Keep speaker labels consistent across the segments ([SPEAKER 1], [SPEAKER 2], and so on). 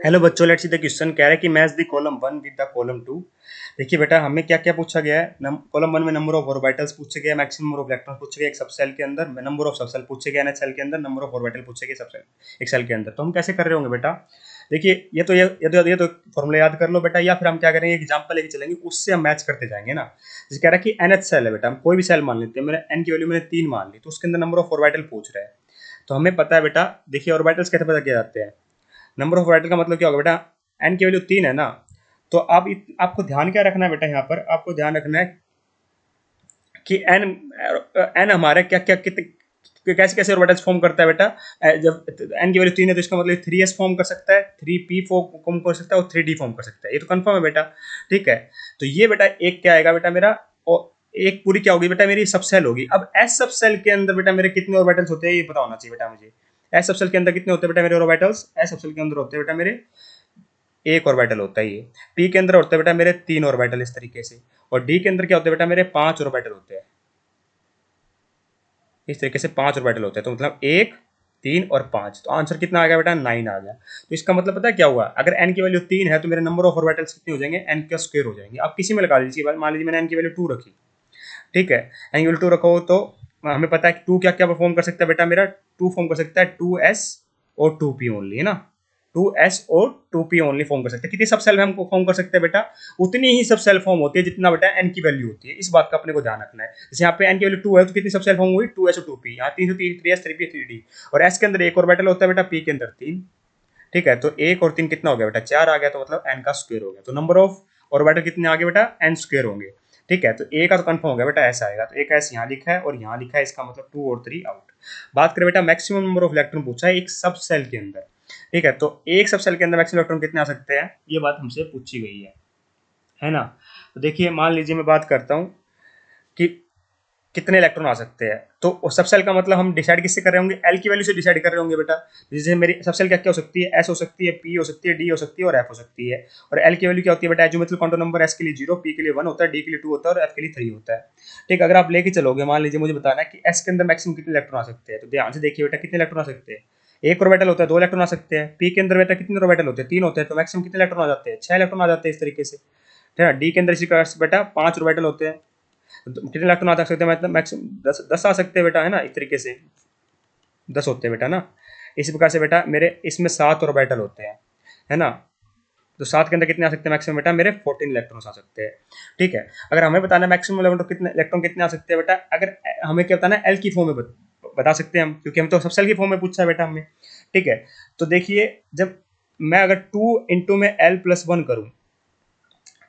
[SPEAKER 1] Hello बच्चों, let's see the question. कह रहा है कि match the column one with the column to. देखिए बेटा, हमें क्या क्या पूछा गया है। कॉलम वन में नंबर ऑफ ऑर्बिटल्स पूछे गए, मैक्सिमम नंबर ऑफ इलेक्ट्रॉन पूछे गए एक सब सेल के अंदर, नंबर ऑफ सब सेल पूछे गए एनएच सेल के अंदर, नंबर ऑफ ऑर्बिटल पूछे गए सब सेल एक सेल के अंदर। तो हम कैसे कर रहे होंगे बेटा? देखिए, ये तो फॉर्मूला याद कर लो बेटा, या फिर हम क्या करेंगे, एग्जाम्पल लेके चलेंगे, उससे हम मैच करते जाएंगे ना। जैसे कह रहा है कि एनएच सेल है बेटा, हम कोई भी सेल मान लेते हैं, मैंने एन की वैल्यू मैंने 3 मान ली, तो उसके अंदर नंबर ऑफ ऑर्बिटल पूछ रहा है। तो हमें पता है बेटा, देखिए ऑर्बिटल्स कैसे पता किया जाते हैं। नंबर ऑफ ऑर्बिटल का मतलब क्या होगा बेटा, एन की वैल्यू 3 है ना। तो अब आपको ध्यान क्या रखना है बेटा, यहाँ पर आपको ध्यान रखना है कि एन एन हमारे क्या क्या कितने कैसे कैसे ऑर्बिटल्स फॉर्म करता है बेटा। जब एन की वैल्यू 3 है तो इसका मतलब 3s फॉर्म कर सकता है, 3p फॉर्म कर सकता है और 3d फॉर्म कर सकता है। ये तो कंफर्म है बेटा, ठीक है। तो ये बेटा एक क्या आएगा बेटा मेरा, और एक पूरी क्या होगी बेटा मेरी, सब सेल होगी। अब एस सब सेल के अंदर बेटा मेरे कितने ऑर्बिटल्स होते हैं ये पता होना चाहिए बेटा मुझे। एस सब सेल के अंदर कितने होते हैं बेटा मेरे ऑर्बिटल्स? एस सब सेल के अंदर होते हैं बेटा मेरे एक ऑर्बिटल होता है ये। पी के अंदर होते हैं बेटा मेरे 3 ऑर्बिटल इस तरीके से, और डी के अंदर क्या होते हैं बेटा मेरे 5 ऑर्बिटल होते हैं इस तरीके से। 5 ऑर्बिटल होते हैं, तो मतलब 1 3 और 5, तो आंसर कितना आ गया बेटा 9 आ गया। तो इसका मतलब पता है क्या हुआ, अगर एन की वैल्यू 3 है तो मेरे नंबर ऑफ ऑर्बिटल्स कितने हो जाएंगे, एन का स्क्वायर हो जाएंगे। आप किसी में लगा लीजिए, मान लीजिए मैंने एन की वैल्यू 2 रखी, ठीक है। एन की वैल्यू 2 रखो तो हमें पता है कि 2 क्या क्या परफॉर्म कर सकता है बेटा मेरा, 2 फॉर्म कर सकता है 2s और 2p ओनली, है ना। 2s और 2p ओनली फॉर्म कर सकते हैं। कितनी सब सेल में हम फॉर्म कर सकते हैं बेटा, उतनी ही सब सेल फॉर्म होती है जितना बेटा n की वैल्यू होती है। इस बात का अपने को ध्यान रखना है। जैसे यहाँ पे n की वैल्यू 2 है तो कितनी सब सेल फॉर्म हुई, 2s और 2p। यहाँ 3 3s 3p 3d, और s के अंदर एक ऑर्बिटल होता है बेटा, p के अंदर 3, ठीक है। तो 1 और 3 कितना हो गया बेटा, 4 आ गया, तो मतलब n का स्क्वायर हो गया। तो नंबर ऑफ ऑर्बिटल कितने आ गए बेटा, n स्क्वायर होंगे, ठीक है। तो ए का तो कंफर्म हो गया बेटा, ऐसा आएगा। तो एक एस यहाँ लिखा है और यहाँ लिखा है, इसका मतलब 2 और 3 आउट। बात करें बेटा मैक्सिमम नंबर ऑफ इलेक्ट्रॉन पूछा है एक सब सेल के अंदर, ठीक है। तो एक सब सेल के अंदर मैक्सिमम इलेक्ट्रॉन कितने आ सकते हैं, ये बात हमसे पूछी गई है ना। तो देखिए मान लीजिए मैं बात करता हूँ कि कितने इलेक्ट्रॉन आ सकते हैं। तो सब सेल का मतलब हम डिसाइड किससे कर रहे होंगे, एल की वैल्यू से डिसाइड कर रहे होंगे बेटा। जैसे मेरी सब सेल क्या क्या हो सकती है, एस हो सकती है, पी हो सकती है, डी हो सकती है और एफ हो सकती है। और एल की वैल्यू क्या होती है बेटा, एजोमेट्रिक क्वांटम नंबर, एस के लिए 0, पी के लिए 1 होता है, डी के लिए 2 होता है और एफ के लिए 3 होता है, ठीक। अगर आप लेके चलोगे, मान लीजिए मुझे बताना है कि एस के अंदर मैक्सिमम कितने इलेक्ट्रॉन आ सकते हैं, तो ध्यान से देखिए बेटा कितने इलेक्ट्रॉन आ सकते हैं। एक ऑर्बिटल होता है, 2 इलेक्ट्रॉन आ सकते हैं। पी के अंदर बेटा कितने ऑर्बिटल होते हैं, 3 होते हैं, तो मैक्सिमम कितने इलेक्ट्रॉन आ जाते हैं, 6 इलेक्ट्रॉन आ जाते हैं इस तरीके से, ठीक है। डी के अंदर इसी का बेटा 5 ऑर्बिटल होते हैं, तो कितने इलेक्ट्रॉन आ सकते हैं, मतलब मैक्सिमम 10 आ सकते हैं बेटा, है ना। इस तरीके से 10 होते हैं बेटा ना। इसी प्रकार से बेटा मेरे इसमें 7 ऑर्बिटल होते हैं, है ना। तो 7 के अंदर कितने आ सकते हैं मैक्सिमम बेटा, मेरे 14 इलेक्ट्रॉन्स आ सकते हैं, ठीक है। अगर हमें बताना है मैक्सिमम इलेक्ट्रॉन कितने आ सकते हैं बेटा, अगर हमें क्या बताना है, एल की फॉर्म में बता सकते हैं हम, क्योंकि हम तो सब सेल की फॉर्म में पूछा है बेटा हमें, ठीक है। तो देखिए, जब मैं अगर 2 इंटू में एल प्लस 1 करूँ,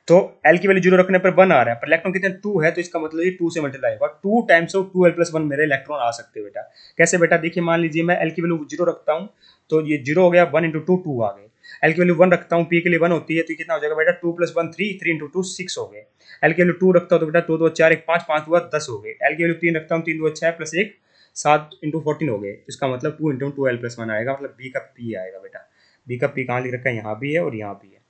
[SPEAKER 1] तो एल की वैल्यू 0 रखने पर 1 आ रहा है, पर इलेक्ट्रॉन कितने 2 है, तो इसका मतलब ये 2 से मल्टीप्लाई होगा, 2 टाइम्स ऑफ 2l+1 मेरे इलेक्ट्रॉन आ सकते हैं बेटा। कैसे बेटा, देखिए मान लीजिए मैं एल की वैल्यू 0 रखता हूँ, तो ये 0 हो गया, 1 इंटू 2 2 आ गए। एल की वैल्यू 1 रखता हूँ, पी के लिए 1 होती है, तो कितना हो जाएगा बेटा, 2+1 3, 3 इंटू 2 6 हो गए। एल की वैल्यू 2 रखता हूँ तो बेटा 2 2 4 1 5 5 हुआ 10 हो गए। एल की वैल्यू 3 रखता हूँ, 3 2 6 प्लस 1 7 इंटू 14 हो गए। इसका मतलब 2 इंटू 2l+1 आएगा, मतलब बी का पी आएगा बेटा। बी का पी कहाँ लिख रखा है, यहाँ भी है और यहाँ भी है।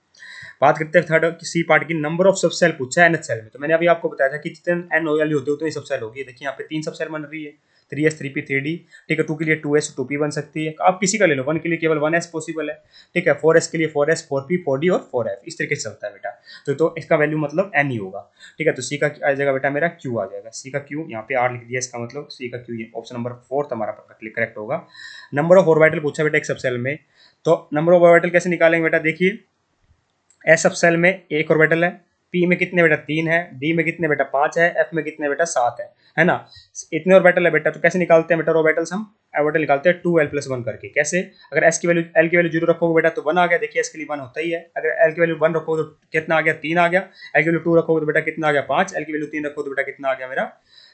[SPEAKER 1] बात करते हैं थर्ड सी पार्ट की, नंबर ऑफ सब सेल पूछा है एनएच सेल में। तो मैंने अभी आपको बताया था कि जितने एन वैल्यू होते हैं उतनी सब सेल होगी। देखिए यहाँ पे 3 सब सेल बन रही है, 3s 3p 3d, ठीक है। 2 के लिए 2s 2p बन सकती है, आप किसी का ले लो। 1 के लिए केवल 1s पॉसिबल है, ठीक है। 4s के लिए 4s 4p 4d और 4f, इस तरीके से चलता है बेटा। तो इसका वैल्यू मतलब n ही होगा, ठीक है। तो सी का आ जाएगा बेटा मेरा q आ जाएगा, सी का q यहाँ पे r लिख दिया, इसका मतलब सी का q, ऑप्शन नंबर 4 हमारा करेक्ट होगा। नंबर ऑफ ऑर्बिटल पूछा बेटा एक सब सेल में, तो नंबर ऑफ ऑर्बिटल कैसे निकालेंगे बेटा, देखिए एस सब सेल में एक ऑर्बिटल है, पी में कितने बेटा 3 है, डी में कितने बेटा 5 है, एफ में कितने बेटा 7 है ना। इतने ऑर्बिटल है बेटा, तो कैसे निकालते हैं बेटा ऑर्बिटल्स, हम ऑर्बिटल निकालते हैं 2l+1 करके। कैसे, अगर एस की वैल्यू एल की वैल्यू 0 रखोगे बेटा तो 1 आ गया, देखिए एस के लिए 1 होता ही है। अगर एल की वैल्यू 1 रखोगे तो कितना आ गया, 3 आ गया। एल की वैल्यू 2 रखोगे तो बेटा कितना आ गया 5, एल की वैल्यू 3 रखोगे तो बेटा कितना आ गया मेरा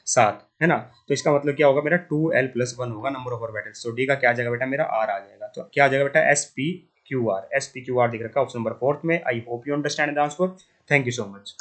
[SPEAKER 1] 7, है ना। तो इसका मतलब क्या होगा मेरा 2l+1 होगा नंबर ऑफ ऑर्बिटल्स। तो डी का क्या आ जाएगा बेटा मेरा आर आ जाएगा। तो क्या आ जाएगा बेटा SPQR, SPQR दिख रखा है ऑप्शन नंबर 4 में। I hope you understand the answer. Thank you so much.